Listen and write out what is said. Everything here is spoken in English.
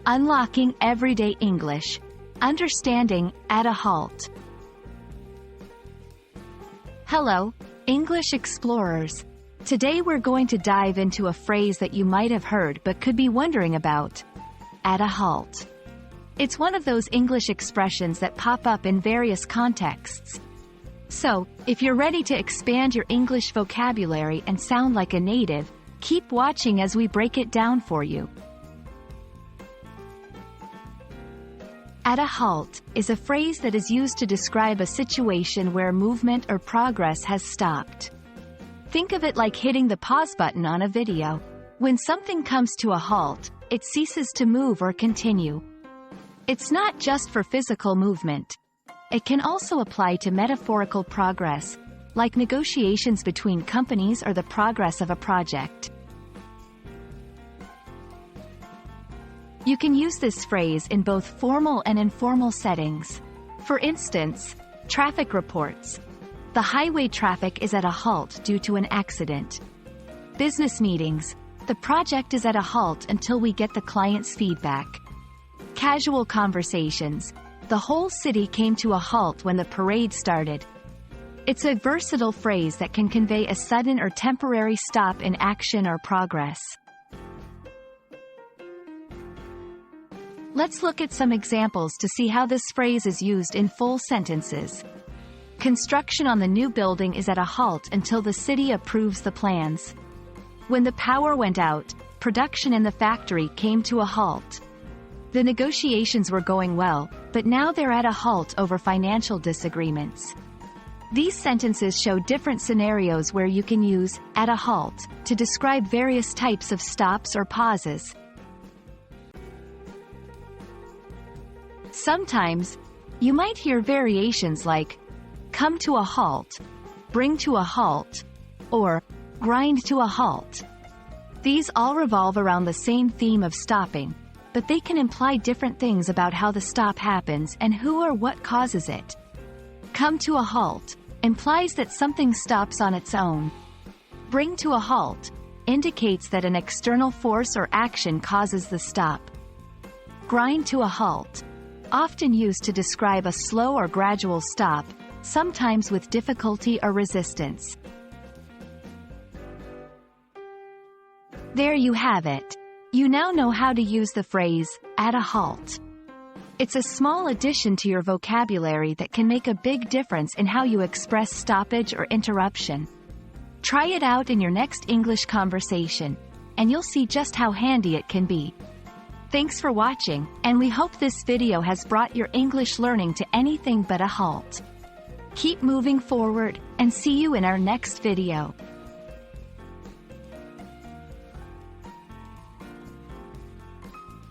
Unlocking everyday English. Understanding at a halt. Hello, English explorers. Today we're going to dive into a phrase that you might have heard but could be wondering about. At a halt. It's one of those English expressions that pop up in various contexts. So, if you're ready to expand your English vocabulary and sound like a native, keep watching as we break it down for you. At a halt is a phrase that is used to describe a situation where movement or progress has stopped. Think of it like hitting the pause button on a video. When something comes to a halt, it ceases to move or continue. It's not just for physical movement. It can also apply to metaphorical progress, like negotiations between companies or the progress of a project. You can use this phrase in both formal and informal settings. For instance, traffic reports. The highway traffic is at a halt due to an accident. Business meetings. The project is at a halt until we get the client's feedback. Casual conversations. The whole city came to a halt when the parade started. It's a versatile phrase that can convey a sudden or temporary stop in action or progress. Let's look at some examples to see how this phrase is used in full sentences. Construction on the new building is at a halt until the city approves the plans. When the power went out, production in the factory came to a halt. The negotiations were going well, but now they're at a halt over financial disagreements. These sentences show different scenarios where you can use at a halt to describe various types of stops or pauses. Sometimes, you might hear variations like come to a halt, bring to a halt, or grind to a halt. These all revolve around the same theme of stopping, but they can imply different things about how the stop happens and who or what causes it. Come to a halt implies that something stops on its own. Bring to a halt indicates that an external force or action causes the stop. Grind to a halt, often used to describe a slow or gradual stop, sometimes with difficulty or resistance. There you have it. You now know how to use the phrase, at a halt. It's a small addition to your vocabulary that can make a big difference in how you express stoppage or interruption. Try it out in your next English conversation, and you'll see just how handy it can be. Thanks for watching, and we hope this video has brought your English learning to anything but a halt. Keep moving forward, and see you in our next video.